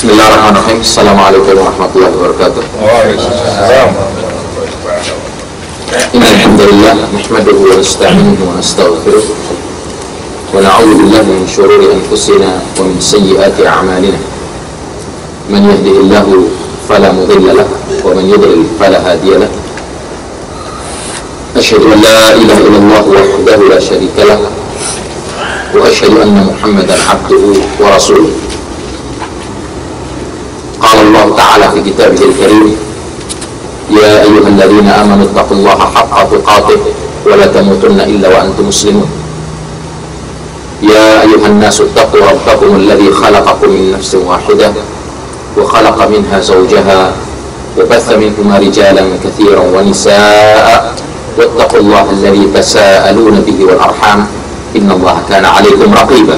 Bismillahirrahmanirrahim. Assalamualaikum warahmatullahi wabarakatuh. Waalaikumsalam. Innal hamdalillah nahmaduhu wa nasta'inuhu wa nastaghfiruh wa na'udzu billahi min shururi anfusina wa min sayyiati a'malina. Man yahdihillahu fala mudilla lahu wa man yudlil fala hadiya lahu. Asyhadu an la ilaha illallah wahdahu la syarika lahu wa asyhadu anna Muhammadan 'abduhu wa rasuluh. قال الله تعالى في كتابه الكريم يا أيها الذين آمنوا اتقوا الله حق تقاته ولا تموتن إلا وأنتم مسلمون يا أيها الناس اتقوا ربكم الذي خلقكم من نفس واحدة وخلق منها زوجها وبث منهما رجالا كثيرا ونساء واتقوا الله الذي تساءلون به والأرحام إن الله كان عليكم رقيبا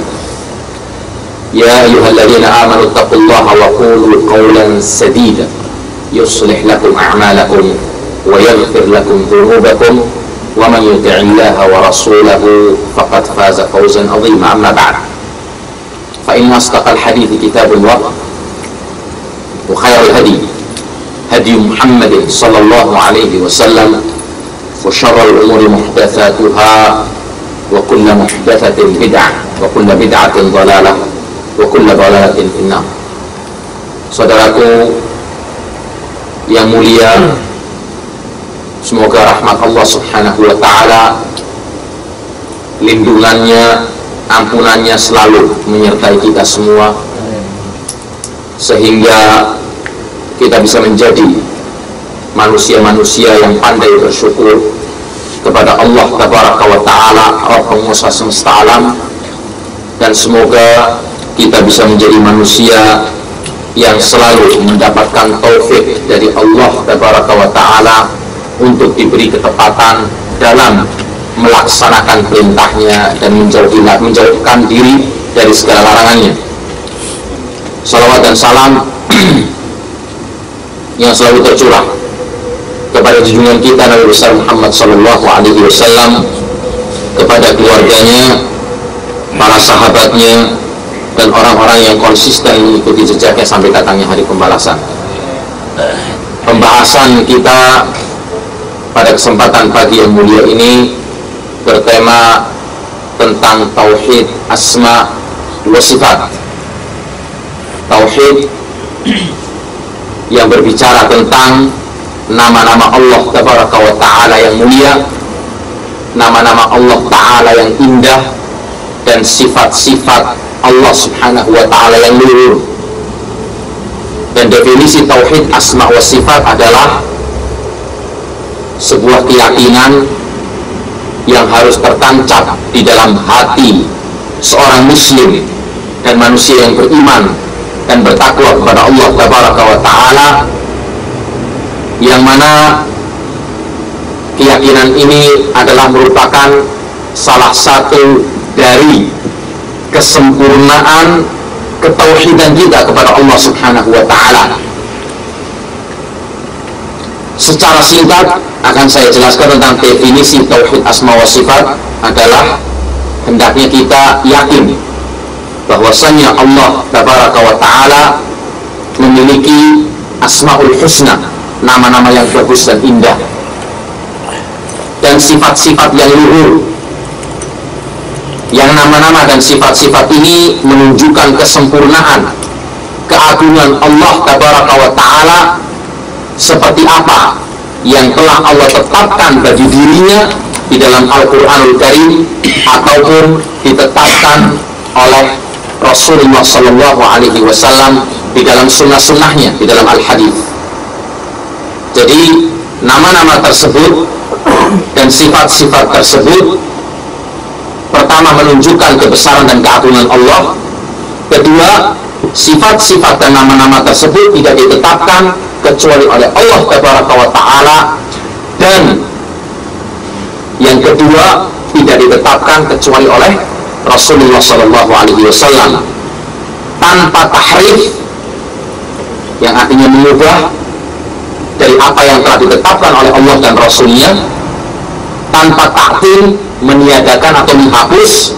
يا أيها الذين آمنوا اتقوا الله وقولوا قولا سديدا يصلح لكم أعمالكم ويغفر لكم ذنوبكم ومن يطع الله ورسوله فقد فاز فوزا عظيما. أما بعد فإن أصدق الحديث كتاب الله وخير الهدي هدي محمد صلى الله عليه وسلم وشر الأمور محدثاتها وكل محدثة بدعة وكل بدعة ضلالة wa kullu dhalalatin finnar. Saudaraku yang mulia, semoga rahmat Allah Subhanahu wa taala, lindungannya, ampunannya selalu menyertai kita semua sehingga kita bisa menjadi manusia-manusia yang pandai bersyukur kepada Allah Tabaraka wa taala, Rabb penguasa semesta alam, dan semoga kita bisa menjadi manusia yang selalu mendapatkan taufik dari Allah Tabaraka wa ta'ala untuk diberi ketepatan dalam melaksanakan perintahnya dan menjauhkan diri dari segala larangannya. Salawat dan salam yang selalu tercurah kepada junjungan kita Nabi besar Muhammad sallallahu alaihi wasallam, kepada keluarganya, para sahabatnya, dan orang-orang yang konsisten mengikuti jejaknya sampai datangnya hari pembalasan. Pembahasan kita pada kesempatan pagi yang mulia ini bertema tentang tauhid asma wa sifat. Tauhid yang berbicara tentang nama-nama Allah Tabaraka wa ta'ala yang mulia, nama-nama Allah ta'ala yang indah, dan sifat-sifat Allah Subhanahu wa ta'ala yang luhur. Dan definisi tauhid asma wa sifat adalah sebuah keyakinan yang harus tertancap di dalam hati seorang muslim dan manusia yang beriman dan bertakwa kepada Allah Tabaraka wa ta'ala, yang mana keyakinan ini adalah merupakan salah satu dari kesempurnaan ketauhidan kita kepada Allah Subhanahu wa ta'ala. Secara singkat akan saya jelaskan tentang definisi tauhid asma wa sifat adalah hendaknya kita yakin bahwasanya Allah Tabaraka wa ta'ala memiliki asmaul husna, nama-nama yang bagus dan indah, dan sifat-sifat yang luhur, yang nama-nama dan sifat-sifat ini menunjukkan kesempurnaan, keagungan Allah Tabaraka wa ta'ala seperti apa yang telah Allah tetapkan bagi dirinya di dalam Al-Quranul Karim ataupun ditetapkan oleh Rasulullah Sallallahu Alaihi Wasallam di dalam sunnah-sunnahnya, di dalam Al-Hadith. Jadi nama-nama tersebut dan sifat-sifat tersebut pertama menunjukkan kebesaran dan keagungan Allah. Kedua, sifat-sifat dan nama-nama tersebut tidak ditetapkan kecuali oleh Allah Tabaraka wa ta'ala. Dan yang kedua, tidak ditetapkan kecuali oleh Rasulullah Sallallahu Alaihi Wasallam tanpa tahrif, yang artinya mengubah dari apa yang telah ditetapkan oleh Allah dan Rasulnya, tanpa ta'til, meniadakan atau menghapus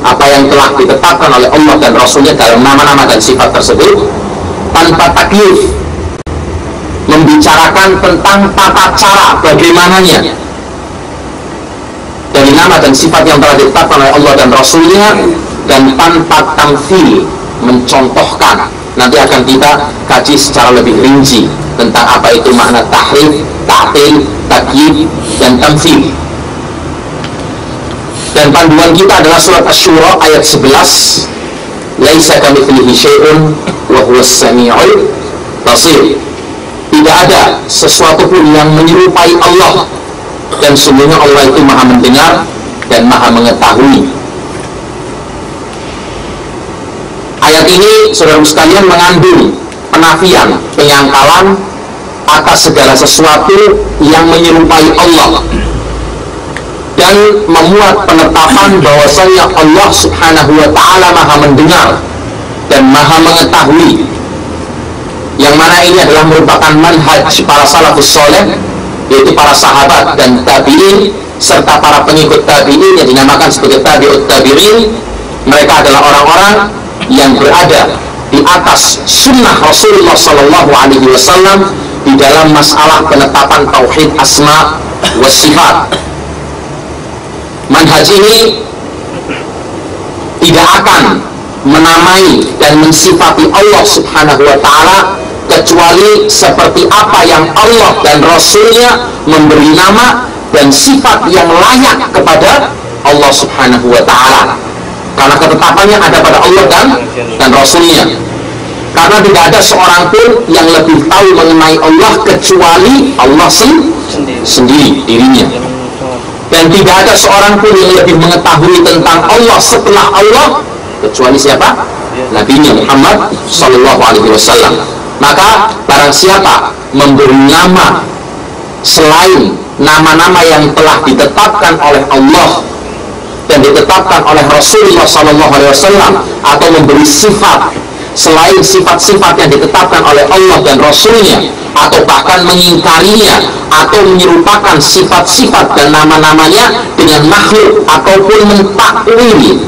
apa yang telah ditetapkan oleh Allah dan Rasulnya dalam nama-nama dan sifat tersebut, tanpa taklif, membicarakan tentang tata cara bagaimananya dari nama dan sifat yang telah ditetapkan oleh Allah dan Rasulnya, dan tanpa tamthil, mencontohkan. Nanti akan kita kaji secara lebih rinci tentang apa itu makna tahrif, ta'til, takyif, dan tamthil. Dan panduan kita adalah surat Asy-Syura ayat 11, laisa kamitslihi syai'un wa huwas samiul basir. Tidak ada sesuatu pun yang menyerupai Allah, dan sungguhnya Allah itu maha mendengar dan maha mengetahui. Ayat ini, saudara sekalian, mengandung penafian, penyangkalan atas segala sesuatu yang menyerupai Allah, dan memuat penetapan bahwasanya Allah subhanahu wa ta'ala maha mendengar dan maha mengetahui, yang mana ini adalah merupakan manhaj para salafus soleh, yaitu para sahabat dan tabi'in serta para pengikut tabi'in yang dinamakan sebagai tabi'ut tabi'in. Mereka adalah orang-orang yang berada di atas sunnah Rasulullah Sallallahu Alaihi Wasallam di dalam masalah penetapan tauhid asma wa sifat. Manhaj ini tidak akan menamai dan mensifati Allah subhanahu wa ta'ala kecuali seperti apa yang Allah dan Rasulnya memberi nama dan sifat yang layak kepada Allah subhanahu wa ta'ala, karena ketetapannya ada pada Allah dan Rasulnya. Karena tidak ada seorang pun yang lebih tahu mengenai Allah kecuali Allah sendiri, dirinya. Dan tidak ada seorang pun yang lebih mengetahui tentang Allah setelah Allah kecuali siapa? Nabi Muhammad Sallallahu Alaihi Wasallam. Maka barang siapa memberi nama selain nama-nama yang telah ditetapkan oleh Allah dan ditetapkan oleh Rasulullah Sallallahu Alaihi Wasallam, atau memberi sifat selain sifat-sifat yang ditetapkan oleh Allah dan Rasulnya, atau bahkan mengingkarinya atau menyerupakan sifat-sifat dan nama-namanya dengan makhluk, ataupun mentakwil,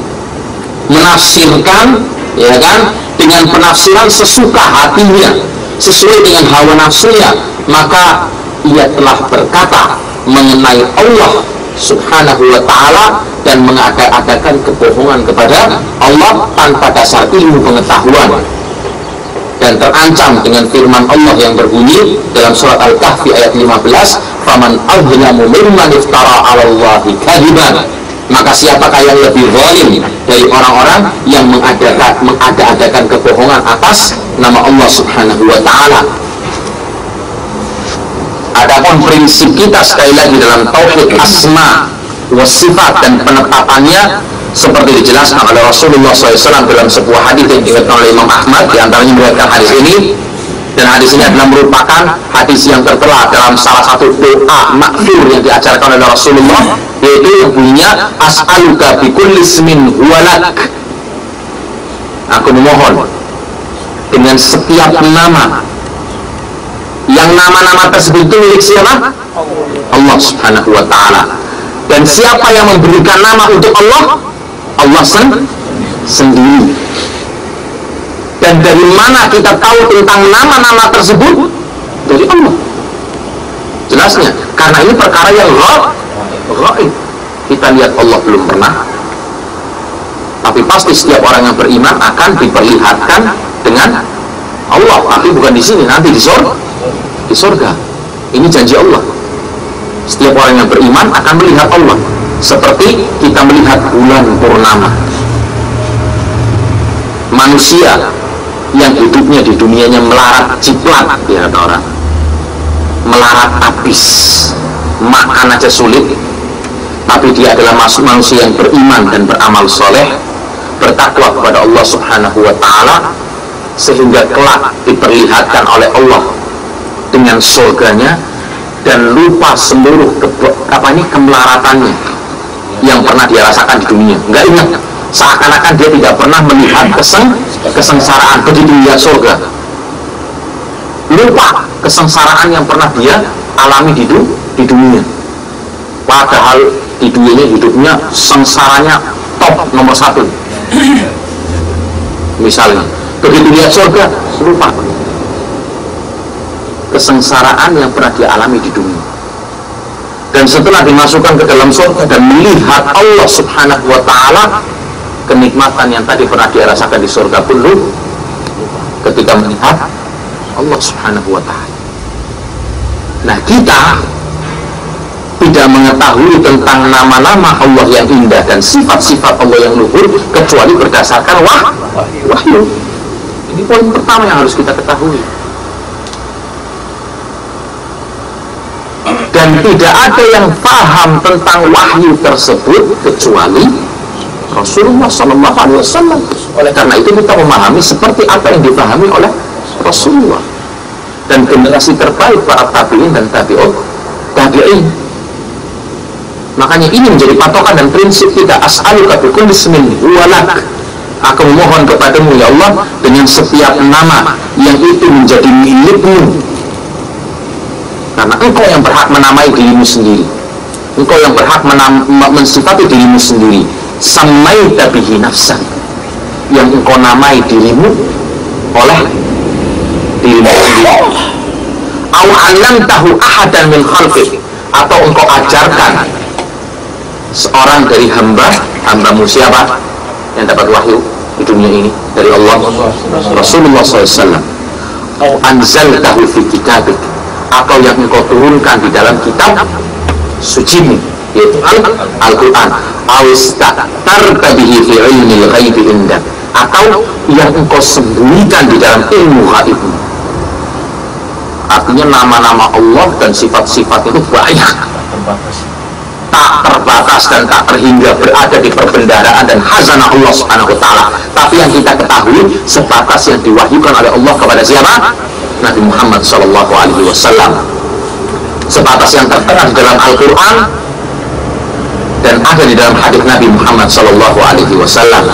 menafsirkan, ya kan, dengan penafsiran sesuka hatinya sesuai dengan hawa nafsunya, maka ia telah berkata mengenai Allah subhanahu wa ta'ala dan mengada-adakan kebohongan kepada Allah tanpa dasar ilmu pengetahuan, dan terancam dengan firman Allah yang berbunyi dalam surat Al-Kahfi ayat 15, faman azlamu mimman iftara 'ala Allahi kadiban. Maka siapakah yang lebih zalim dari orang-orang yang mengada-adakan kebohongan atas nama Allah subhanahu wa ta'ala. Adapun prinsip kita sekali lagi dalam tauhid asma wa sifat dan penetapannya seperti dijelaskan oleh Rasulullah SAW dalam sebuah hadis yang diriwayatkan oleh Imam Ahmad, diantaranya meriwayatkan hadis ini, dan hadis ini adalah merupakan hadis yang tertera dalam salah satu doa makfur yang diajarkan oleh Rasulullah, yaitu yang bunyinya as'aluka bikulli ismin huwalak, aku memohon dengan setiap nama yang nama-nama tersebut itu milik siapa? Allah subhanahu wa ta'ala. Dan siapa yang memberikan nama untuk Allah? Allah sendiri. Dan dari mana kita tahu tentang nama-nama tersebut? Dari Allah. Jelasnya, karena ini perkara yang ghaib. Kita lihat Allah belum pernah, tapi pasti setiap orang yang beriman akan diperlihatkan dengan Allah, tapi bukan di sini, nanti di surga. Ini janji Allah. Setiap orang yang beriman akan melihat Allah seperti kita melihat bulan purnama. Manusia yang hidupnya di dunianya melarat ciplat, ya orang, melarat habis, makan aja sulit, tapi dia adalah manusia yang beriman dan beramal soleh, bertakwa kepada Allah subhanahu wa ta'ala, sehingga kelak diperlihatkan oleh Allah dengan surganya, dan lupa seluruh kemelaratannya yang pernah dia rasakan di dunia. Nggak ingat, seakan-akan dia tidak pernah melihat kesengsaraan begitu lihat surga. Lupa kesengsaraan yang pernah dia alami di dunia. Padahal di dunia hidupnya sengsaranya top nomor 1. Misalnya begitu lihat surga, lupa. kesengsaraan yang pernah dia alami di dunia. Dan setelah dimasukkan ke dalam surga dan melihat Allah subhanahu wa ta'ala, kenikmatan yang tadi pernah dia rasakan di surga pun lupa ketika melihat Allah subhanahu wa ta'ala. Nah, kita tidak mengetahui tentang nama-nama Allah yang indah dan sifat-sifat Allah yang luhur kecuali berdasarkan wahyu. Ini poin pertama yang harus kita ketahui. Dan tidak ada yang paham tentang wahyu tersebut kecuali Rasulullah SAW. Oleh karena itu kita memahami seperti apa yang dipahami oleh Rasulullah dan generasi terbaik para tabi'in dan tabi'in. Makanya ini menjadi patokan dan prinsip kita. As'aluka bikulli ismin huwa lak. Aku memohon kepadamu ya Allah dengan setiap nama yang itu menjadi milikmu, karena engkau yang berhak menamai dirimu sendiri, engkau yang berhak mensifati dirimu sendiri. Samaita bihi nafsan, yang engkau namai dirimu oleh dirimu sendiri. Aw 'allamtahu ahadan min khalqik, atau engkau ajarkan seorang dari hambamu. Siapa yang dapat wahyu di dunia ini dari Allah? Rasulullah SAW. Aw anzaltahu fi kitabik, atau yang engkau turunkan di dalam kitab sucimu, yaitu Al-Quran. Awista'tarta bihi fi ilmil ghaibi indak, atau yang engkau sembunyikan di dalam ilmu gaibmu. Artinya nama-nama Allah dan sifat-sifat itu banyak, tak terbatas dan tak terhingga, berada di perbendaharaan dan khazanah Allah subhanahu wa ta'ala. Tapi yang kita ketahui sebatas yang diwahyukan oleh Allah kepada siapa? Nabi Muhammad SAW. Sebatas yang tertera di dalam Al-Quran dan ada di dalam hadis Nabi Muhammad SAW.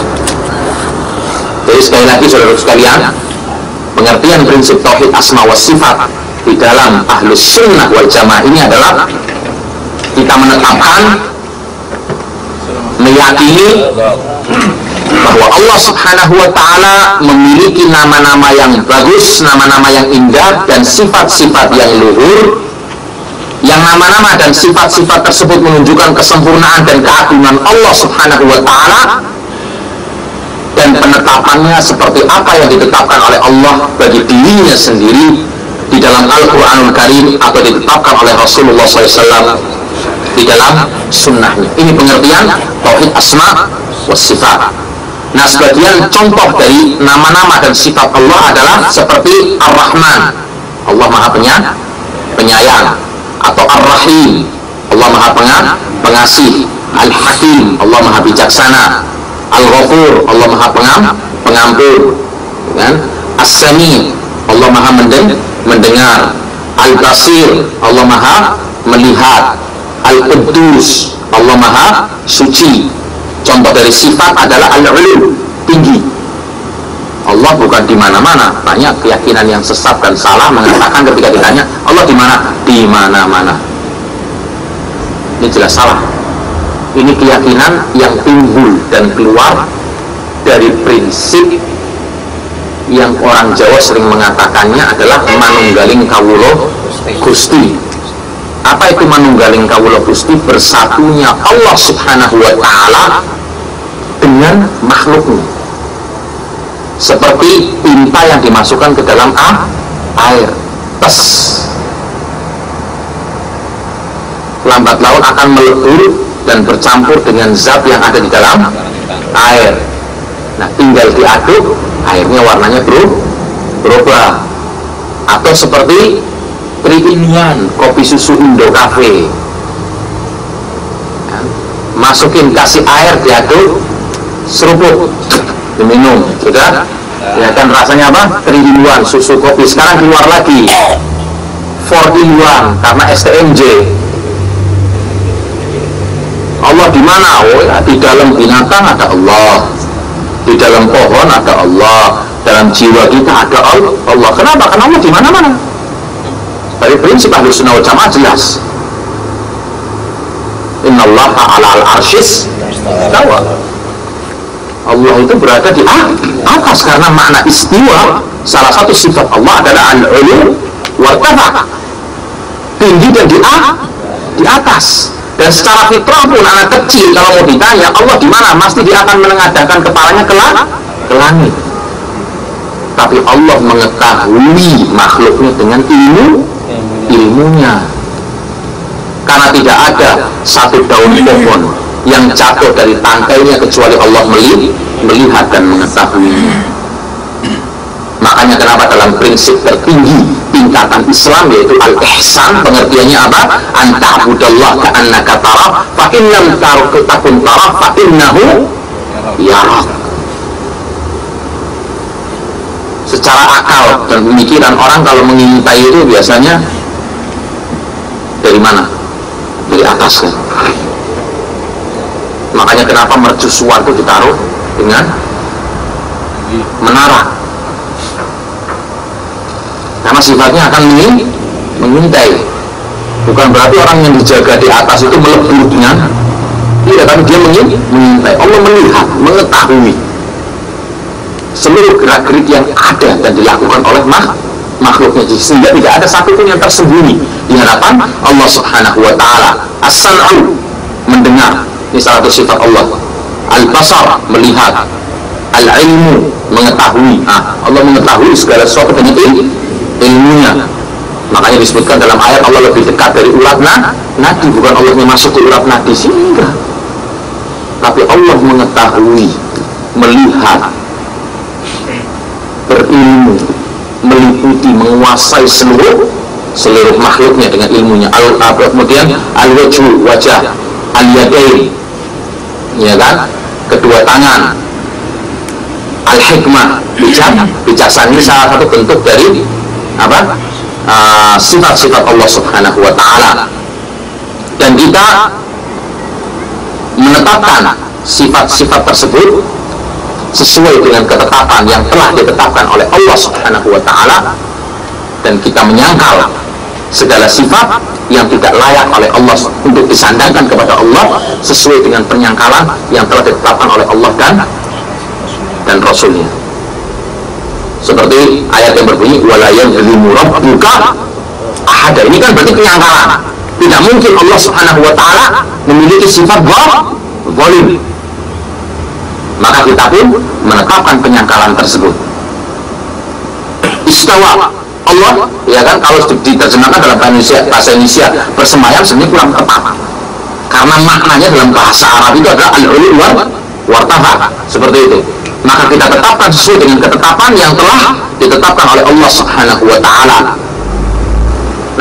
Jadi sekali lagi saudara sekalian, pengertian prinsip tauhid asma wa sifat di dalam ahlus sunnah wal jamaah ini adalah kita menetapkan, meyakini bahwa Allah subhanahu wa ta'ala memiliki nama-nama yang bagus, nama-nama yang indah, dan sifat-sifat yang luhur, yang nama-nama dan sifat-sifat tersebut menunjukkan kesempurnaan dan keagungan Allah subhanahu wa ta'ala, dan penetapannya seperti apa yang ditetapkan oleh Allah bagi dirinya sendiri di dalam Al-Quranul Karim atau ditetapkan oleh Rasulullah SAW di dalam sunnahnya. Ini pengertian tauhid asma wa sifat. Nah, sebagian contoh dari nama-nama dan sifat Allah adalah seperti Ar-Rahman, Allah Maha Penyayang, atau Ar-Rahim, Allah Maha Pengasih, Al-Hakim, Allah Maha Bijaksana, Al-Ghafur, Allah Maha Pengampun, kan? As-Sami, Allah Maha mendengar, Al-Basir, Allah Maha melihat, Al-Quddus, Allah Maha suci. Contoh dari sifat adalah al-ulu, tinggi. Allah bukan di mana-mana. Banyak keyakinan yang sesat dan salah mengatakan ketika ditanya Allah di mana? Di mana-mana. Ini jelas salah. Ini keyakinan yang timbul dan keluar dari prinsip yang orang Jawa sering mengatakannya adalah manunggaling kawula Gusti. Apa itu manunggaling kawula Gusti? Bersatunya Allah subhanahu wa ta'ala dengan makhluknya, seperti tinta yang dimasukkan ke dalam air. Tes, lambat laun akan melebur dan bercampur dengan zat yang ada di dalam air. Nah, tinggal diaduk, airnya warnanya berubah. Atau seperti 3-in-1 kopi susu Indo Cafe, masukin, kasih air, diaduk, seruput, diminum, sudah. Ya kan rasanya apa? 3-in-1 susu kopi. Sekarang keluar lagi 4-in-1 karena STMJ. Allah di mana? Oh ya, di dalam binatang ada Allah, di dalam pohon ada Allah, dalam jiwa kita ada Allah. Kenapa? Karena Allah di mana-mana. Dari prinsip Ahlus Sunnah wal Jamaah jelas. Innallaha 'alal 'arsyis istawa. Allah itu berada di atas, karena makna istiwa, salah satu sifat Allah adalah al-'ulu wartafa, tinggi dan di atas. Dan secara fitrah pun anak kecil kalau mau ditanya Allah di mana, pasti dia akan menengadahkan kepalanya ke langit. Tapi Allah mengetahui makhluknya dengan ilmunya. Karena tidak ada satu daun pohon yang jatuh dari tangkainya kecuali Allah melihat dan mengetahuinya. Makanya kenapa dalam prinsip tertinggi tingkatan Islam yaitu al-ihsan, pengertiannya apa? Anta'budallah ka'annaka tarah fa in lam takun tarah fa innahu yarak. Secara akal dan pemikiran orang kalau mengintai itu biasanya dari mana? Dari atas kan. Makanya kenapa mercusuar itu ditaruh dengan menara, karena sifatnya akan mengintai. Bukan berarti orang yang dijaga di atas itu melebur dengan tidak, tapi dia mengintai. Allah melihat, mengetahui seluruh gerak-gerik yang ada dan dilakukan oleh makhluknya, sehingga tidak ada satupun yang tersembunyi di hadapan Allah Subhanahu wa Ta'ala. As-sam'u, mendengar, ini salah satu sifat Allah. Al-basar, melihat. Al-ilmu, mengetahui. Allah mengetahui segala sesuatu dengan ilmunya. Makanya disebutkan dalam ayat Allah lebih dekat dari urat nadi, bukan Allahnya masuk ke urat nadi sehingga, tapi Allah mengetahui, melihat, berilmu, meliputi, menguasai seluruh makhluknya dengan ilmunya. Kemudian al-wajhu, wajah, al-yadain, ya kan, kedua tangan, al-hikmah, bijaksana. Ini salah satu bentuk dari apa? Sifat-sifat Allah Subhanahu wa Ta'ala. Dan kita menetapkan sifat-sifat tersebut sesuai dengan ketetapan yang telah ditetapkan oleh Allah Subhanahu wa Ta'ala, dan kita menyangkal segala sifat yang tidak layak oleh Allah untuk disandangkan kepada Allah sesuai dengan penyangkalan yang telah ditetapkan oleh Allah dan Rasulnya. Seperti ayat yang berbunyi wala yadhlimu rabbuka ahada. Ini kan berarti penyangkalan. Tidak mungkin Allah Subhanahu wa Ta'ala memiliki sifat zalim. Maka kita pun menetapkan penyangkalan tersebut. Istawa, Allah, ya kan, kalau diterjemahkan dalam bahasa Indonesia bersemayam sebenarnya kurang tepat, karena maknanya dalam bahasa Arab itu adalah al-ulu wartafa, seperti itu. Maka kita tetapkan sesuai dengan ketetapan yang telah ditetapkan oleh Allah Subhanahu wa Ta'ala.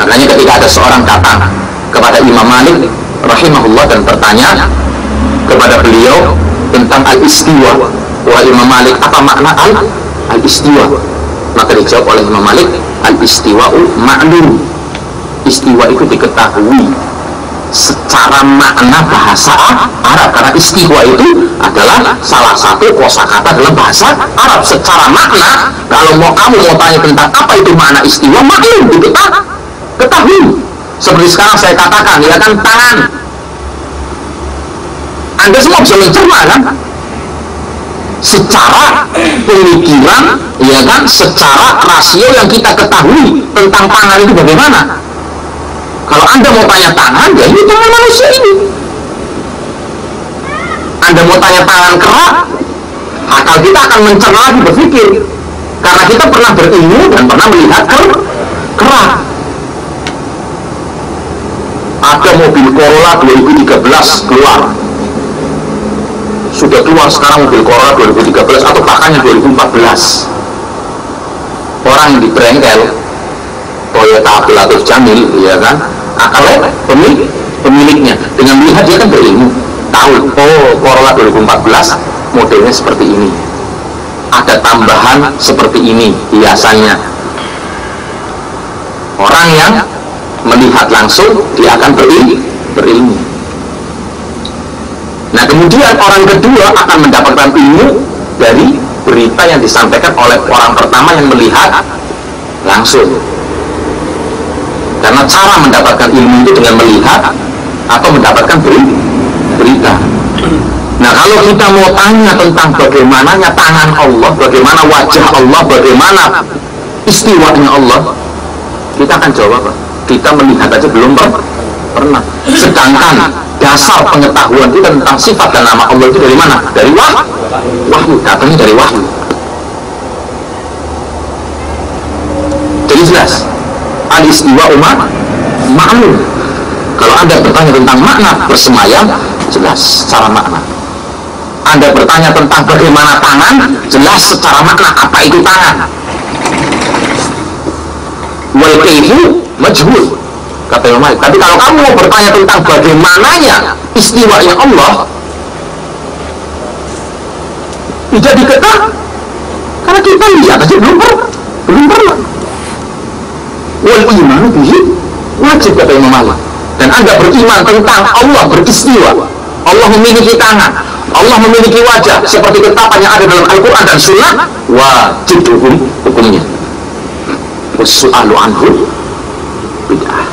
Makanya ketika ada seorang datang kepada Imam Malik rahimahullah dan bertanya kepada beliau tentang al-istiwa, wahai Imam Malik, apa makna al-istiwa? Maka dijawab oleh Imam Malik, al-istiwa'u ma'lum. Istiwa itu diketahui secara makna bahasa Arab, karena istiwa itu adalah salah satu kosakata dalam bahasa Arab. Secara makna, kalau kamu mau tanya tentang apa itu makna istiwa, maklum, ketahui. Seperti sekarang saya katakan, ya kan, tangan. Anda semua bisa mencerna kan? Secara pemikiran, ya kan, secara rasio yang kita ketahui tentang tangan itu bagaimana. Kalau Anda mau tanya tangan, ya ini tangan manusia ini. Anda mau tanya tangan kerak, akal kita akan mencerna lagi, berpikir, karena kita pernah berilmu dan pernah melihat kerak. Ada mobil Corolla 2013 keluar, sudah keluar sekarang mobil Corolla 2013 atau bahkan yang 2014. Orang yang di bengkel Toyota Abdul Latif Jamil, ya kan, akalnya pemiliknya dengan melihat, dia kan berilmu, tahu, oh Corolla 2014 modelnya seperti ini, ada tambahan seperti ini hiasannya. Orang yang melihat langsung, dia akan berilmu. Nah, kemudian orang kedua akan mendapatkan ilmu dari berita yang disampaikan oleh orang pertama yang melihat langsung. Karena cara mendapatkan ilmu itu dengan melihat atau mendapatkan berita. Nah, kalau kita mau tanya tentang bagaimananya tangan Allah, bagaimana wajah Allah, bagaimana istiwanya Allah, Kita akan jawab apa? Kita melihat aja belum pernah. Sedangkan dasar pengetahuan kita tentang sifat dan nama Allah itu dari mana? Dari wahyu, datangnya dari wahyu. Jadi jelas, al-istiwa ma'lum. Kalau Anda bertanya tentang makna bersemayam, jelas secara makna. Anda bertanya tentang bagaimana tangan, jelas secara makna apa itu tangan. Wal kaifu majhul, kata Imam Malik. Tapi kalau kamu mau bertanya tentang bagaimananya istiwanya Allah, tidak diketahui, karena kita lihat aja belum pernah. Wal iman bihi wajib, kata Imam Malik. Dan Anda beriman tentang Allah beristiwa, Allah memiliki tangan, Allah memiliki wajah seperti ketetapan yang ada dalam Al-Quran dan Sunnah, wajib hukumnya. Wassu'alu anhu bid'ah.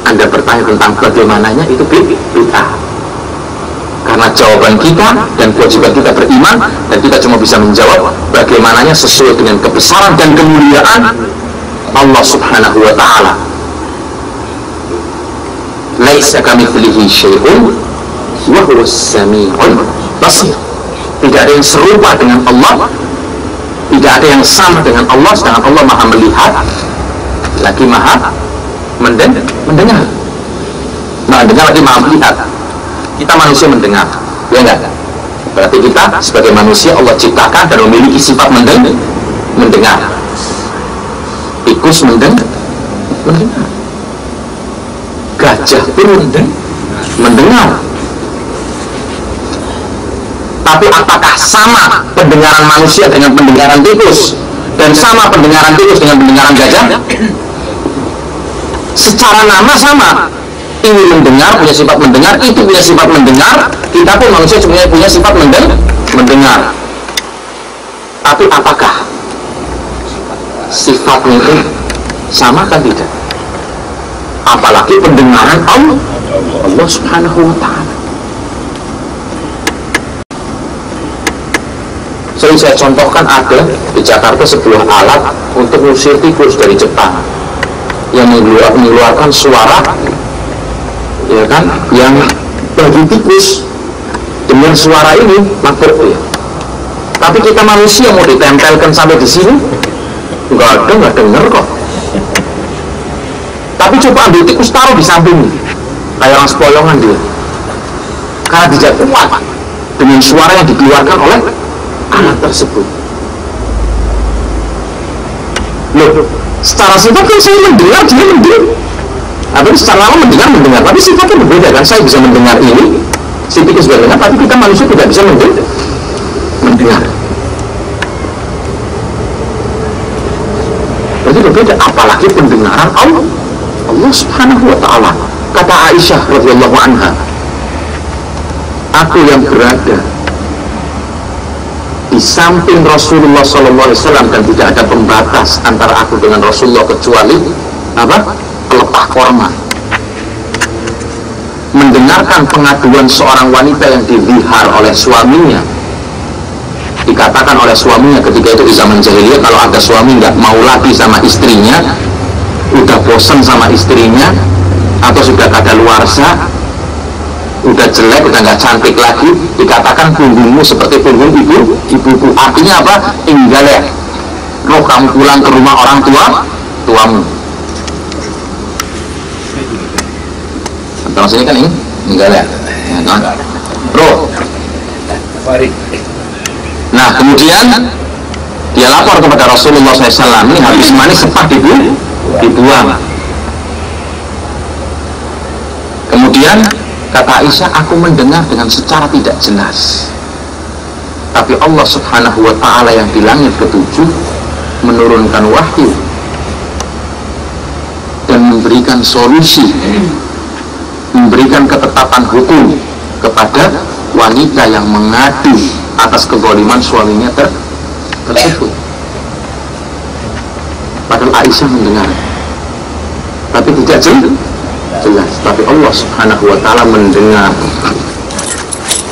Anda bertanya tentang bagaimananya, itu bid'ah. Karena jawaban kita dan kewajiban kita beriman, dan kita cuma bisa menjawab bagaimananya sesuai dengan kebesaran dan kemuliaan Allah subhanahu wa ta'ala. Laisa kamitslihi syai'un wa huwas sami'ul basir. Tidak ada yang serupa dengan Allah, tidak ada yang sama dengan Allah, sedangkan Allah maha melihat lagi maha mendengar. Mendengar lagi maha melihat. Kita manusia mendengar, ya enggak? Berarti kita sebagai manusia Allah ciptakan dan memiliki sifat mendengar. Tikus mendengar. Gajah pun mendengar. Tapi apakah sama pendengaran manusia dengan pendengaran tikus, dan sama pendengaran tikus dengan pendengaran gajah? Secara nama sama. Ini mendengar, punya sifat mendengar, itu punya sifat mendengar, kita pun manusia sebenarnya punya sifat mendengar. Tapi apakah sifatnya itu sama kan tidak? Apalagi pendengaran Allah subhanahu wa ta'ala. Sering saya contohkan, ada di Jakarta sebuah alat untuk mengusir tikus dari Jepang yang mengeluarkan suara, ya kan, yang bagi tikus dengan suara ini makhluk ya. Tapi kita manusia mau ditempelkan sampai di sini nggak denger kok. Tapi coba ambil tikus taruh di samping, kayak orang sepoyongan dia, karena tidak kuat dengan suara yang dikeluarkan oleh alat tersebut. Loh, secara sifat kan saya mendengar, dia mendengar. Tapi secara lama mendengar, tapi sifatnya berbeda kan. Saya bisa mendengar ini, si tikus mendengar, tapi kita manusia tidak bisa mendengar. Berarti berbeda, apalagi pendengaran Allah subhanahu wa ta'ala. Kata Aisyah radhiyallahu anha, aku yang berada di samping Rasulullah SAW dan tidak ada pembatas antara aku dengan Rasulullah kecuali pelepah korma, mendengarkan pengaduan seorang wanita yang dilihar oleh suaminya. Dikatakan oleh suaminya ketika itu di zaman jahiliyah, kalau ada suami nggak mau lagi sama istrinya, udah bosan sama istrinya, atau sudah kadaluarsa, udah jelek, udah nggak cantik lagi, dikatakan punggungmu seperti punggung ibuku. Artinya apa? Tinggal ya, roh kamu pulang ke rumah orang tuamu. Terus ini kan ini tinggal ya, roh. Nah kemudian dia lapor kepada Rasulullah SAW, ini habis manis sempat dibuang. Kemudian kata Aisyah, aku mendengar dengan secara tidak jelas, tapi Allah subhanahu wa ta'ala yang di langit ketujuh menurunkan wahyu dan memberikan solusi, memberikan ketetapan hukum kepada wanita yang mengadu atas kezaliman suaminya tersebut. Padahal Aisyah mendengar, tapi tidak jelas. Tapi Allah subhanahu wa ta'ala mendengar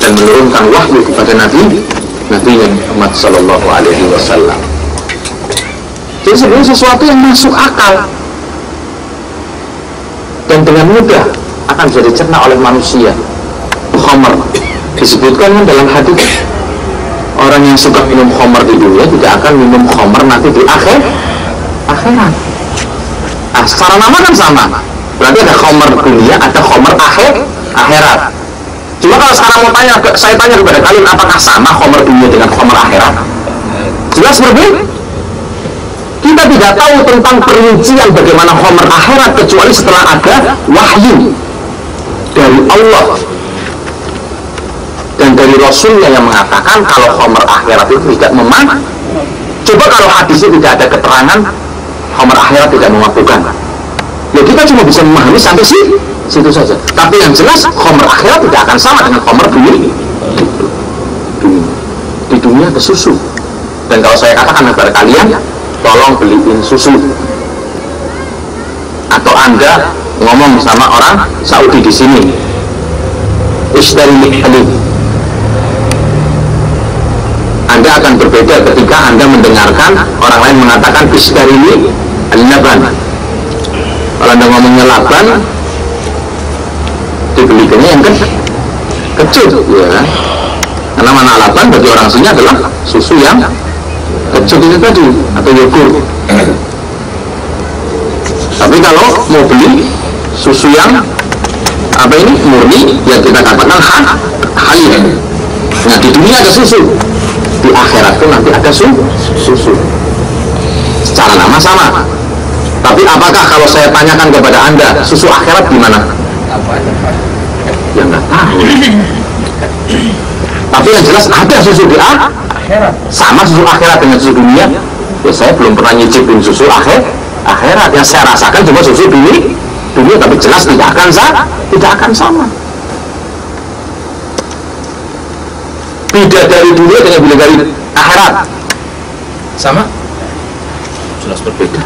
dan menurunkan wahyu kepada Nabi Muhammad sallallahu alaihi wasallam. Jadi sebenarnya sesuatu yang masuk akal. dan dengan mudah akan bisa dicerna oleh manusia. Khamr disebutkan kan dalam hadis, orang yang suka minum khamr di dunia tidak akan minum khamr nanti di akhirat. Nah, secara nama kan sama, berarti ada khamr dunia, ada khamr akhirat. Cuma kalau sekarang mau tanya, saya tanya kepada kalian, apakah sama khamr dunia dengan khamr akhirat? Jelas berbeda. Kita tidak tahu tentang perincian bagaimana khamr akhirat kecuali setelah ada wahyu dari Allah dan dari Rasulnya yang mengatakan kalau khamr akhirat itu tidak memabukkan. Coba kalau hadisnya tidak ada keterangan khamr akhirat tidak memabukkan, ya kita cuma bisa memahami sampai situ saja. Tapi yang jelas khamr akhirat tidak akan sama dengan khamr dunia. Di dunia ada susu, dan kalau saya katakan kepada kalian, tolong beliin susu, atau Anda ngomong sama orang Saudi di sini, ishtari halib, Anda akan berbeda ketika Anda mendengarkan orang lain mengatakan ishtari al-laban. Kalau Anda ngomongnya laban, dibelikannya yang kecil, ya kan? Karena mana laban bagi orang sini adalah susu yang kecil itu tadi, atau yogurt. Tapi kalau mau beli susu yang apa ini murni, yang kita katakan halal. Nah, di dunia ada susu, di akhirat itu nanti ada susu. Secara nama sama. Tapi apakah kalau saya tanyakan kepada Anda susu akhirat gimana? Ya nggak tahu. Tapi yang jelas ada susu di akhirat. Sama susu akhirat dengan susu dunia. Ya saya belum pernah nyicipin susu akhirat. Yang saya rasakan cuma susu dunia, tapi jelas tidak akan sama. Bidadari dunia dengan bidadari akhirat sama? Jelas berbeda.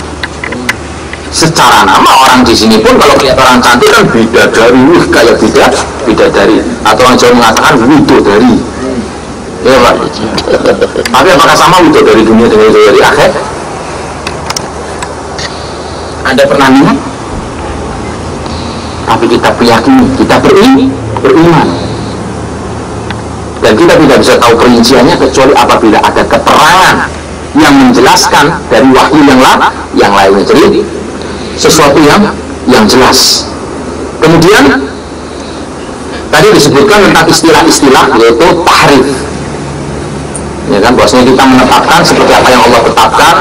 Secara nama orang di sini pun kalau lihat orang cantik kan bidadari, kayak bidadari, atau orang Jawa mengatakan widodari. Ya Pak. Tapi apakah sama widodari dunia dengan widodari akhirat? Anda pernah lihat? Tapi kita meyakini, kita beriman, dan kita tidak bisa tahu perinciannya kecuali apabila ada keterangan yang menjelaskan dari wahyu yang lainnya. Jadi sesuatu yang jelas. Kemudian tadi disebutkan tentang istilah-istilah, yaitu tahrif. Ya kan, bahwasanya kita menetapkan seperti apa yang Allah tetapkan,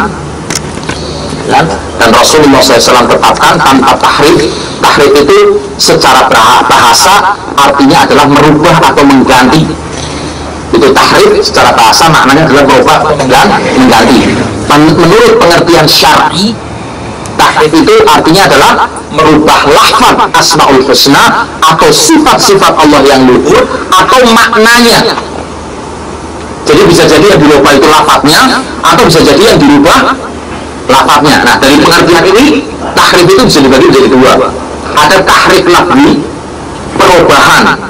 kan? Dan Rasulullah SAW tetapkan tanpa tahrif. Tahrif itu secara bahasa artinya adalah merubah atau mengganti. Itu tahrif secara bahasa maknanya adalah merubah dan mengganti. Menurut pengertian syar'i, tahrif itu artinya adalah merubah lafaz Asmaul Husna atau sifat-sifat Allah yang luhur atau maknanya. Jadi bisa jadi yang dirubah itu lafaznya, atau bisa jadi yang dirubah lafaznya. Nah, dari pengertian ini tahrif itu bisa dibagi menjadi dua. Ada tahrif lafzi, perubahan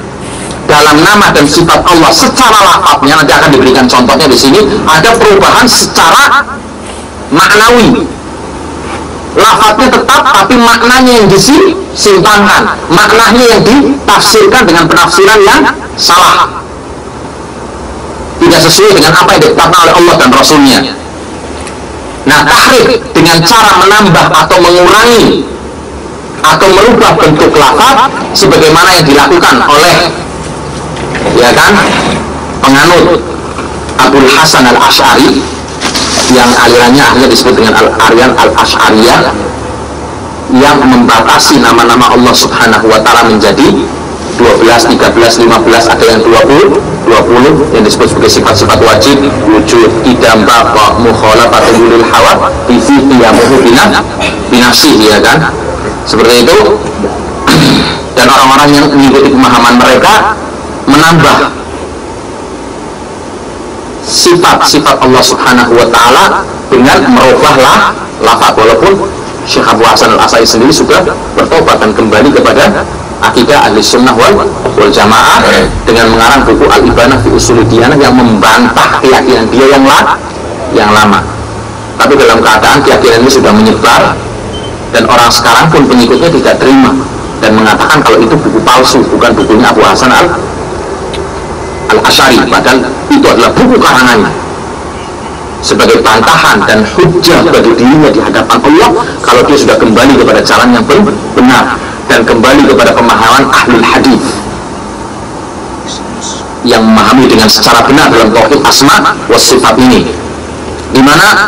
dalam nama dan sifat Allah secara lafaznya, nanti akan diberikan contohnya di sini. Ada perubahan secara maknawi, lafaznya tetap tapi maknanya yang disimpangkan, maknanya yang ditafsirkan dengan penafsiran yang salah, tidak sesuai dengan apa yang ditetapkan oleh Allah dan Rasulnya. Nah, tahrif dengan cara menambah atau mengurangi atau merubah bentuk lafaz sebagaimana yang dilakukan oleh, ya kan, penganut Abul Hasan al-Asy'ari yang alirannya akhirnya disebut dengan Al-Aryan al-Asy'ariyah, yang membatasi nama-nama Allah Subhanahu wa Ta'ala menjadi 12, 13, 15, ada yang 20 yang disebut sebagai sifat-sifat wajib, wujud, idam, baqa, mukhalafat, ulul hawa, bifi, qiyamuhu, binafsih, ya kan, seperti itu. Dan orang-orang yang mengikuti pemahaman mereka menambah sifat-sifat Allah Subhanahu wa Ta'ala dengan merubahlah lafaz, walaupun Syekh Abu Hasan al-Asy'ari sendiri sudah bertobat dan kembali kepada akidah ahli sunnah wal jamaah dengan mengarang buku Al-Ibanah fi Ushul Diyanah yang membantah keyakinan dia yang lama. Tapi dalam keadaan keyakinan ini sudah menyebar dan orang sekarang pun pengikutnya tidak terima dan mengatakan kalau itu buku palsu, bukan bukunya Abu Hasan al-Asy'ari, padahal itu adalah buku karangannya, sebagai bantahan dan hujjah bagi dirinya di hadapan Allah kalau dia sudah kembali kepada jalan yang benar dan kembali kepada pemahaman ahlul hadis yang memahami dengan secara benar dalam tauhid asma wa sifat ini, dimana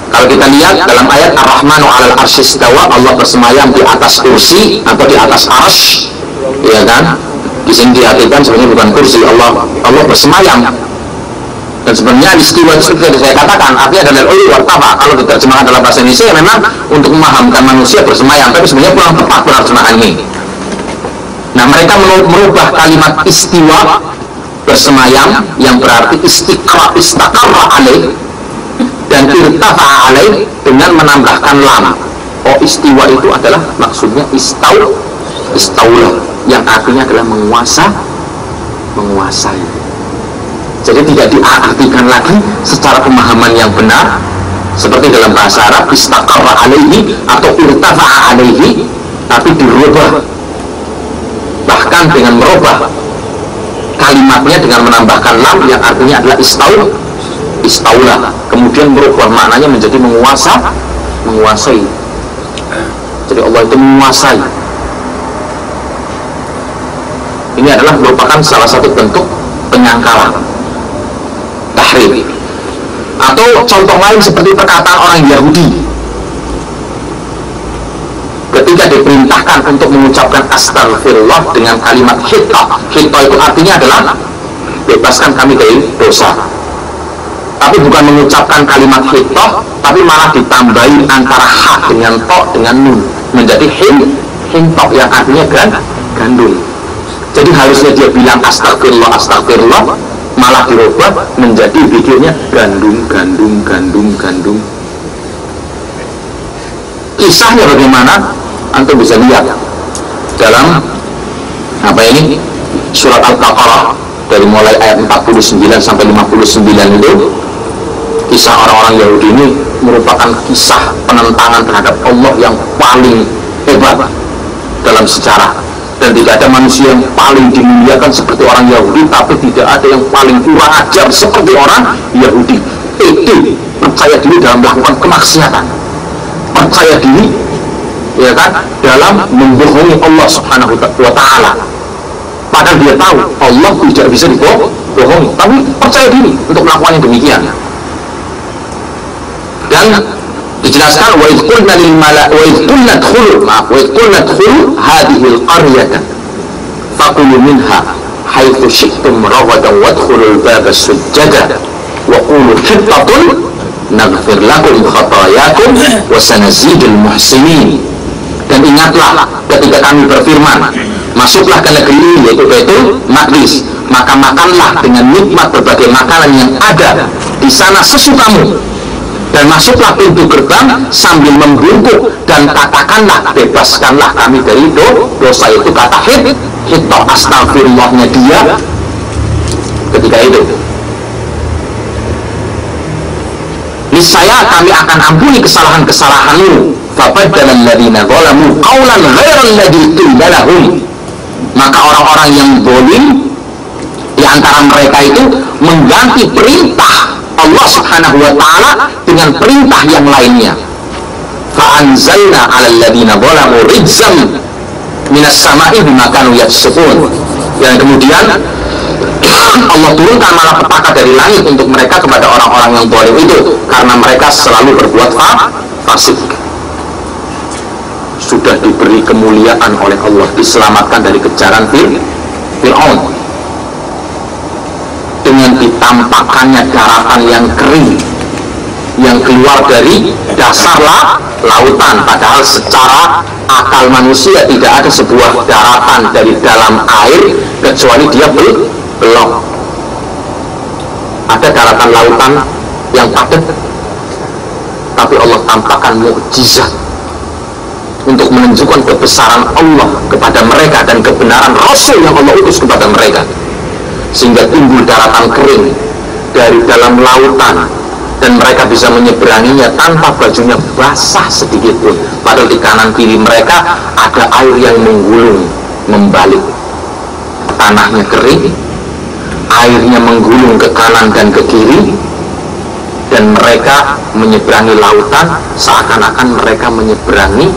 kalau kita lihat dalam ayat Ar-Rahmanu 'alal 'arsy istawa, Allah bersemayam di atas kursi atau di atas arsy, ya kan? Di sini diartikan sebenarnya bukan kursi, Allah bersemayam. Dan sebenarnya istiwa itu sudah saya katakan artinya adalah ulu wartafa. Kalau diterjemahkan dalam bahasa Indonesia ya memang untuk memahamkan manusia bersemayam, tapi sebenarnya kurang tepat penerjemahan ini. Nah, mereka merubah kalimat istiwa bersemayam yang berarti istaqarra alaih dan irtafa'a alaih dengan menambahkan lam. Oh, istiwa itu adalah maksudnya istaulah yang artinya adalah menguasai. Jadi tidak diartikan lagi secara pemahaman yang benar seperti dalam bahasa Arab istaqarra alaihi atau irtafa'a alaihi, tapi dirubah bahkan dengan merubah kalimatnya dengan menambahkan lam yang artinya adalah istaulah, kemudian merubah maknanya menjadi menguasai. Jadi Allah itu menguasai. Ini adalah merupakan salah satu bentuk penyangkalan, tahrif. Atau contoh lain seperti perkataan orang Yahudi ketika diperintahkan untuk mengucapkan astagfirullah dengan kalimat hitta. Hitta itu artinya adalah bebaskan kami dari dosa, tapi bukan mengucapkan kalimat hitta, tapi malah ditambahi antara ha dengan to dengan nun menjadi hinto yang artinya gandum. Jadi harusnya dia bilang astagfirullah, malah dirubah menjadi pikirnya gandum. Kisahnya bagaimana? Antum bisa lihat dalam surat Al-Baqarah dari mulai ayat 49 sampai 59 itu. Kisah orang-orang Yahudi ini merupakan kisah penentangan terhadap Allah yang paling hebat dalam sejarah, dan tidak ada manusia yang paling dimuliakan seperti orang Yahudi, tapi tidak ada yang paling kurang ajar seperti orang Yahudi. Percaya diri dalam melakukan kemaksiatan, percaya diri, ya kan, dalam membohongi Allah Subhanahu wa Ta'ala, padahal dia tahu Allah tidak bisa dibohongi, tapi percaya diri untuk melakukan yang demikian. Dan dijelaskan wa idh qulna lil qulna dkhulu hadhihi al-qaryata faqulu minha haitsu syi'tum ragadan wadkhulul baba sujjada wa qulu hittatun naghfir lakum khatayakum wa sanazidul muhsinin. Dan ingatlah ketika kami berfirman, masuklah ke negeri ini, yaitu Baitul Maqdis, maka makanlah dengan nikmat berbagai makanan yang ada di sana sesukamu, dan masuklah pintu gerbang sambil membungkuk, dan katakanlah bebaskanlah kami dari dosa. Itu kata hitta, astagfirullahnya dia ketika itu. Niscaya kami akan ampuni kesalahan-kesalahanmu. Fabaddala alladziina zalamu qawlan ghairal ladzi qila lahum. Maka orang-orang yang zalim di antara mereka itu mengganti perintah Allah Subhanahu wa Ta'ala dengan perintah yang lainnya. Fa'anzalna 'alal ladziina zalamu rijzam minas sama'i bima kanu yafsukun. Dan kemudian Allah turunkan malapetaka dari langit untuk mereka kepada orang-orang yang zalim itu karena mereka selalu berbuat fasik. Sudah diberi kemuliaan oleh Allah, diselamatkan dari kejaran Fir'aun dengan ditampakkannya daratan yang kering yang keluar dari dasar lautan, padahal secara akal manusia tidak ada sebuah daratan dari dalam air kecuali dia belum ada daratan lautan yang padat, tapi Allah tampakkan mukjizat untuk menunjukkan kebesaran Allah kepada mereka dan kebenaran Rasul yang Allah utus kepada mereka, sehingga timbul daratan kering dari dalam lautan dan mereka bisa menyeberanginya tanpa bajunya basah sedikit pun. Padahal di kanan kiri mereka ada air yang menggulung membalik, tanahnya kering, airnya menggulung ke kanan dan ke kiri, dan mereka menyeberangi lautan seakan-akan mereka menyeberangi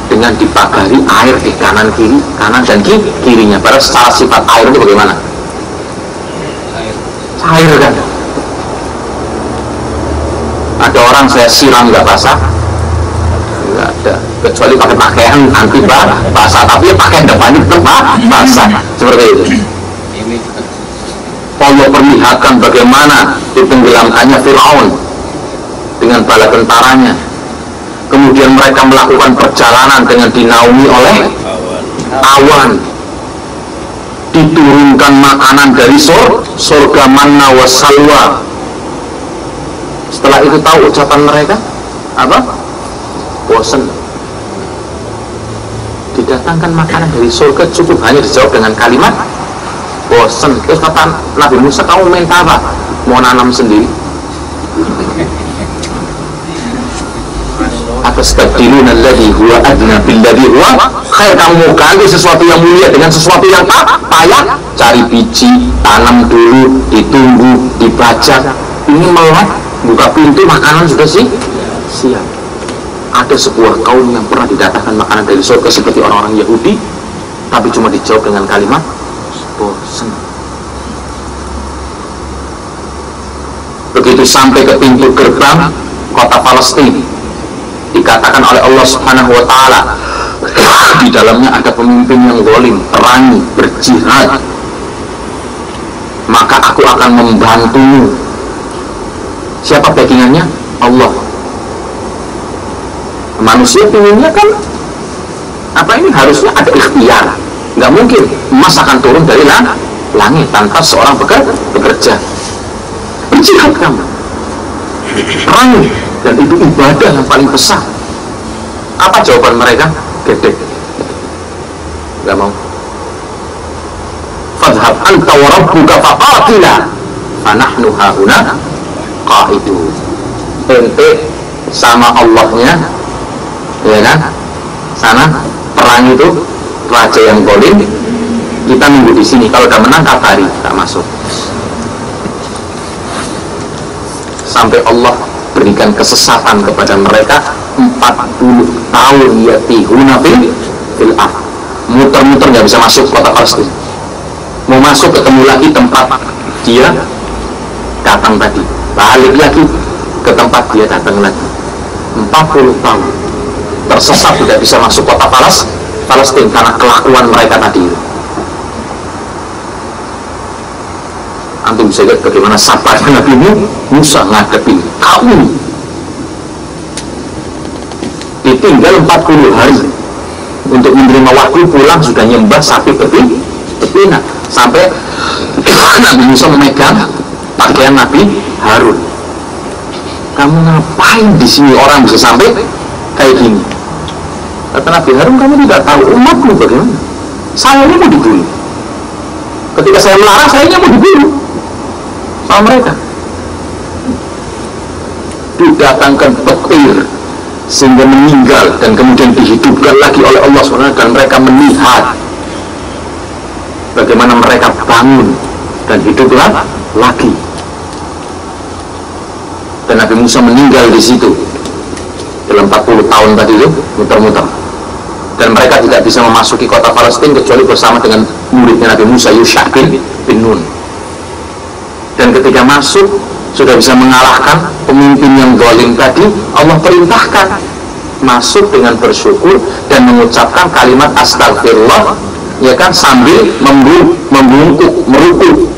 dengan dipagari air di kanan kiri, kanan dan kirinya. Padahal secara sifat air itu bagaimana? Air kan. Ada orang saya siram nggak basah, nggak ada, kecuali pakai pakaian anti basah, tapi pakaian depannya tetap basah, seperti itu. Allah perlihatkan bagaimana ditenggelamkannya Fir'aun dengan bala tentaranya. Kemudian mereka melakukan perjalanan dengan dinaungi oleh awan. Diturunkan makanan dari surga manna wa salwa. Setelah itu tahu ucapan mereka apa? Bosan. Didatangkan makanan dari surga cukup hanya dijawab dengan kalimat bosan. Terus kata Nabi Musa, kamu minta apa? Mau nanam sendiri? Atastabdiluna alladhi huwa adna billadhi huwa khair. Kamu mau ganti sesuatu yang mulia dengan sesuatu yang payah? Cari biji, tanam dulu, ditunggu, dibajak. Ini melek, buka pintu, makanan sudah siap. Ada sebuah kaum yang pernah didatangkan makanan dari surga seperti orang-orang Yahudi, tapi cuma dijawab dengan kalimat bosan. Begitu sampai ke pintu gerbang kota Palestina, dikatakan oleh Allah Subhanahu wa Ta'ala, di dalamnya ada pemimpin yang zalim, perangi, berjihad, maka aku akan membantumu. Siapa backingannya? Allah. Manusia pinginnya kan apa, ini harusnya ada ikhtiar. Nggak mungkin emas akan turun dari langit tanpa seorang bekerja. Berjihad kamu, perangi, dan itu ibadah yang paling besar. Apa jawaban mereka? Gedek, nggak mau. Fadhhab anta wa rabbuka faqatila fanahnu hahuna qa'idun. Ente sama Allahnya, ya kan, sana perang itu raja yang zalim, kita nunggu di sini. Kalau udah menang kabari, tak masuk. Sampai Allah berikan kesesatan kepada mereka 40 tahun yatihuna fil ardh. Muter-muter nggak bisa masuk kota Palestina. Mau masuk ketemu lagi tempat dia datang tadi, balik lagi ke tempat dia datang lagi. 40 tahun tersesat, tidak bisa masuk kota Palestina karena kelakuan mereka tadi. Antum bisa lihat bagaimana sabarnya Nabi Musa ngadepin kaum ini. Ditinggal 40 hari untuk menerima wahyu, pulang sudah nyembah sapi betina. Sampai Nabi Musa memegang pakaian Nabi Harun. Kamu ngapain di sini, orang bisa sampai kayak gini? Kata Nabi Harun, kamu tidak tahu umatku bagaimana? Saya ini mau dibunuh. Ketika saya melarang, saya mau dibunuh sama mereka. Didatangkan petir sehingga meninggal dan kemudian dihidupkan lagi oleh Allah SWT, dan mereka melihat bagaimana mereka bangun dan hiduplah lagi. Dan Nabi Musa meninggal di situ dalam 40 tahun tadi itu muter-muter, dan mereka tidak bisa memasuki kota Palestina kecuali bersama dengan muridnya Nabi Musa, Yusha bin Nun. Dan ketika masuk sudah bisa mengalahkan pemimpin yang zalim tadi, Allah perintahkan masuk dengan bersyukur dan mengucapkan kalimat astagfirullah, ya kan, sambil membungkuk, merukuk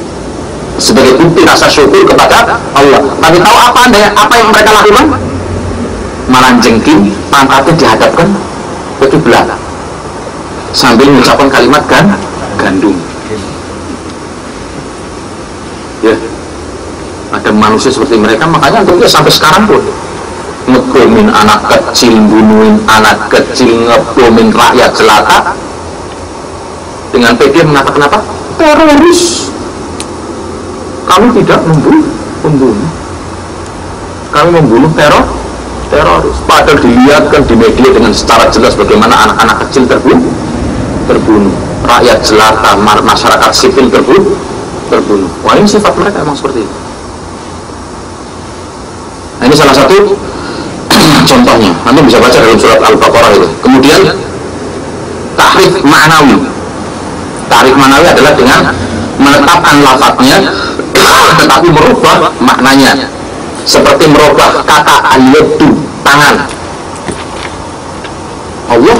sebagai bukti rasa syukur kepada Allah. Tapi tahu apa Anda ya? Apa yang mereka lakukan? Malah jengking, pangkatnya dihadapkan ke kiblat sambil mengucapkan kalimat gandum. Ya, ada manusia seperti mereka, makanya tentunya sampai sekarang pun ngebomin anak kecil, bunuhin anak kecil, ngebomin rakyat jelata dengan PD mengatakan apa? Teroris. Kamu tidak membunuh. kami membunuh teroris. Padahal dilihatkan di media dengan secara jelas bagaimana anak-anak kecil terbunuh, rakyat jelata, masyarakat sipil terbunuh. Wah, ini sifat mereka emang seperti itu. Nah, ini salah satu contohnya. Nanti bisa baca dalam surat Al-Baqarah itu. Kemudian tahrif ma'nawi. Tahrif ma'nawi adalah dengan menetapkan lafadznya tetapi merubah maknanya. Seperti merubah kata al-yadu, tangan. Allah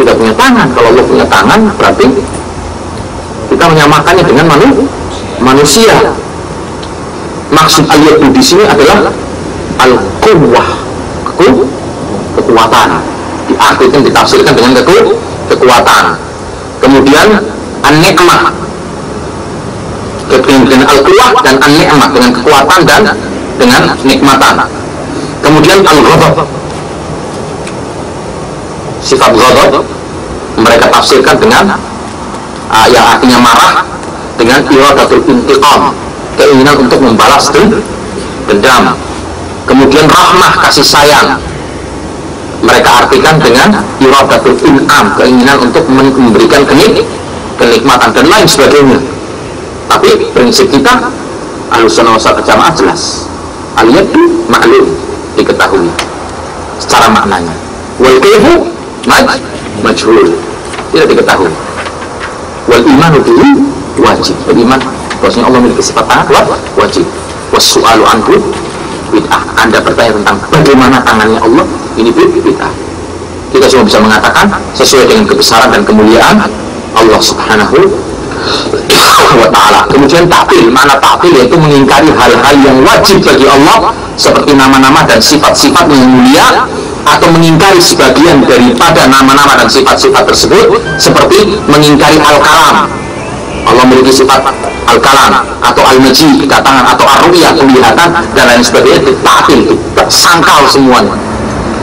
tidak punya tangan. Kalau Allah punya tangan, berarti kita menyamakannya dengan manusia. Maksud al-yadu di sini adalah al-quwwah, kekuatan. Diartikan, ditafsirkan dengan kekuatan. Kemudian an-ni'mah dengan al-quwwah dan an-ni'mah dengan kekuatan dan dengan nikmatan. Kemudian al-ghadab, sifat ghadab mereka tafsirkan dengan yang artinya marah, dengan iradatul intiqam, keinginan untuk membalas dendam. Kemudian rahmah, kasih sayang, mereka artikan dengan iradatul in'am, keinginan untuk memberikan kenikmatan dan lain sebagainya. Tapi prinsip kita Ahlussunnah wal Jamaah jelas, al-yadu ma'lum, diketahui secara maknanya, wal kayfu majhul, tidak diketahui. Wal imanu bihi wajib, beriman bahwasanya Allah memiliki sifat tangan wajib. Was-su'alu anhu bid'ah, Anda bertanya tentang bagaimana tangannya Allah, ini bid'ah. Kita cuma bisa mengatakan sesuai dengan kebesaran dan kemuliaan Allah Subhanahu wa ta'ala. Kemudian ta'til, makna ta'til yaitu mengingkari hal-hal yang wajib bagi Allah seperti nama-nama dan sifat-sifat yang mulia, atau mengingkari sebagian daripada nama-nama dan sifat-sifat tersebut, seperti mengingkari al-kalam. Allah memiliki sifat al-kalam atau al-majid, kedatangan, atau ar-ru'yah, penglihatan dan lain sebagainya. Ta'til, sangkal semuanya,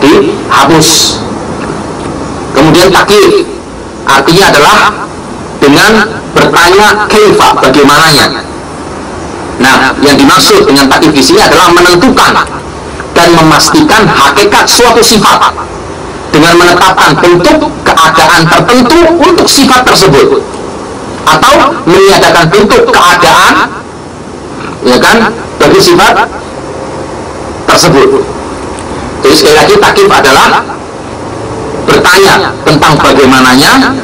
dihapus. Kemudian taklif artinya adalah dengan bertanya kaifa, bagaimananya. Nah, yang dimaksud dengan taklif di sini adalah menentukan dan memastikan hakikat suatu sifat dengan menetapkan bentuk keadaan tertentu untuk sifat tersebut, atau meniadakan bentuk keadaan, ya kan, bagi sifat tersebut. Jadi sekali lagi taklif adalah bertanya tentang bagaimananya.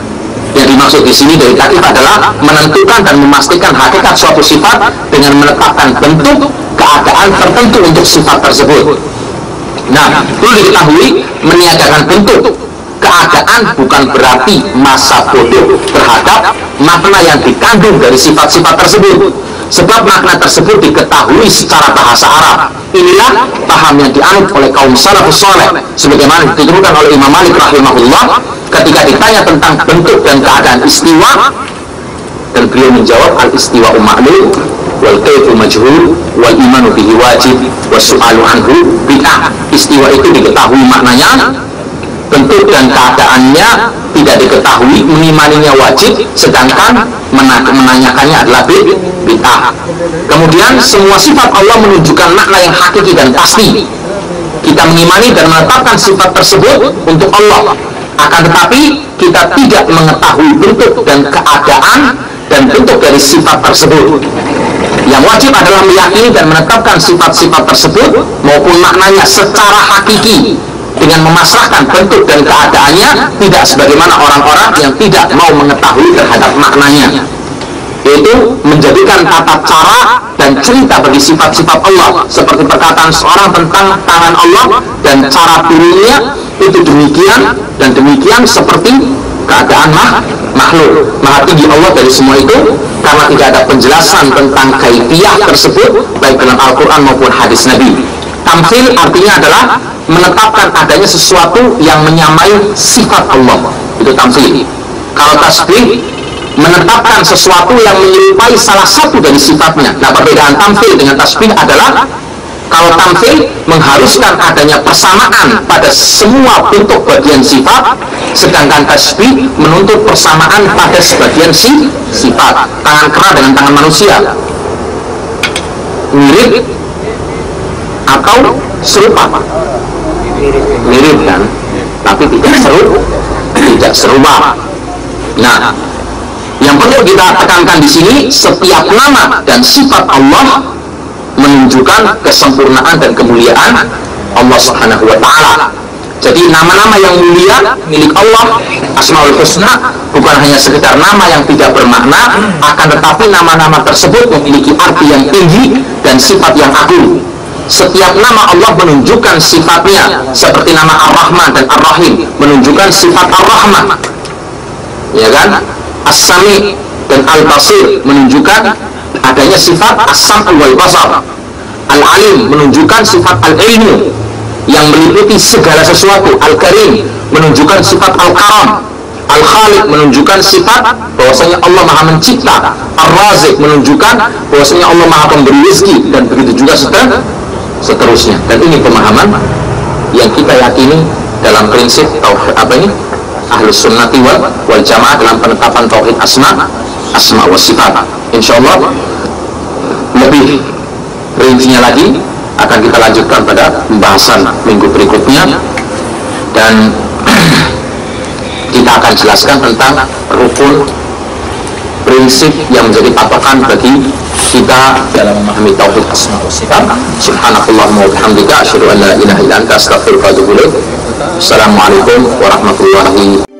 Yang dimaksud di sini dari taklif adalah menentukan dan memastikan hakikat suatu sifat dengan menetapkan bentuk keadaan tertentu untuk sifat tersebut. Nah, perlu diketahui, meniadakan bentuk keadaan bukan berarti masa bodoh terhadap makna yang dikandung dari sifat-sifat tersebut, sebab makna tersebut diketahui secara bahasa Arab. Inilah paham yang dianut oleh kaum salafus saleh, sebagaimana dituturkan oleh Imam Malik rahimahullah ketika ditanya tentang bentuk dan keadaan istiwa, dan beliau menjawab, al-istiwa ma'lum wal kaifu majhul wal imanu bihi wajib was-su'alu anhu bid'ah. Istiwa itu diketahui maknanya, bentuk dan keadaannya tidak diketahui, mengimaninya wajib, sedangkan menanyakannya adalah bid'ah. Kemudian semua sifat Allah menunjukkan makna yang hakiki dan pasti. Kita mengimani dan menetapkan sifat tersebut untuk Allah, akan tetapi kita tidak mengetahui bentuk dan keadaan dan bentuk dari sifat tersebut. Yang wajib adalah meyakini dan menetapkan sifat-sifat tersebut maupun maknanya secara hakiki dengan memasrahkan bentuk dan keadaannya, tidak sebagaimana orang-orang yang tidak mau mengetahui terhadap maknanya, yaitu menjadikan tata cara dan cerita bagi sifat-sifat Allah seperti perkataan seorang tentang tangan Allah dan cara turunnya itu demikian dan demikian seperti keadaan makhluk. Maha tinggi Allah dari semua itu, karena tidak ada penjelasan tentang kaifiyah tersebut baik dalam Al-Quran maupun hadis Nabi. Tamthil artinya adalah menetapkan adanya sesuatu yang menyamai sifat Allah, itu tamthil. Kalau tasbih, menetapkan sesuatu yang menyerupai salah satu dari sifatnya. Nah, perbedaan tamthil dengan tasbih adalah, kalau tamthil mengharuskan adanya persamaan pada semua bentuk bagian sifat, sedangkan tasbih menuntut persamaan pada sebagian sifat. Tangan kera dengan tangan manusia mirip, atau serupa? Mirip kan, tapi tidak serupa. Nah, yang perlu kita tekankan di sini, setiap nama dan sifat Allah menunjukkan kesempurnaan dan kemuliaan Allah Subhanahu wa Ta'ala. Jadi nama-nama yang mulia milik Allah, Asmaul Husna, bukan hanya sekedar nama yang tidak bermakna, akan tetapi nama-nama tersebut memiliki arti yang tinggi dan sifat yang agung. Setiap nama Allah menunjukkan sifatnya, seperti nama Ar-Rahman dan Ar-Rahim menunjukkan sifat Ar-Rahman, ya kan? As-Sami dan Al-Basir menunjukkan adanya sifat As-Sam' wal Basar. Al-Alim menunjukkan sifat Al-Ilmu yang meliputi segala sesuatu. Al-Karim menunjukkan sifat Al-Karam. Al-Khaliq menunjukkan sifat bahwasanya Allah Maha Mencipta. Ar-Razik menunjukkan bahwasanya Allah Maha Pemberi rezeki, dan begitu juga seterusnya. Dan ini pemahaman yang kita yakini dalam prinsip tauhid Ahlus Sunnati wal Jamaah dalam penetapan tauhid asma wa sifat. Insyaallah lebih rincinya lagi akan kita lanjutkan pada pembahasan minggu berikutnya, dan kita akan jelaskan tentang rukun prinsip yang menjadi patokan bagi kita dalam memahami tauhid asma wa sifat. Subhanakallahumma wa bihamdika asyhadu an la ilaha illa anta astaghfiruka wa atubu ilaik. Assalamualaikum warahmatullahi wabarakatuh.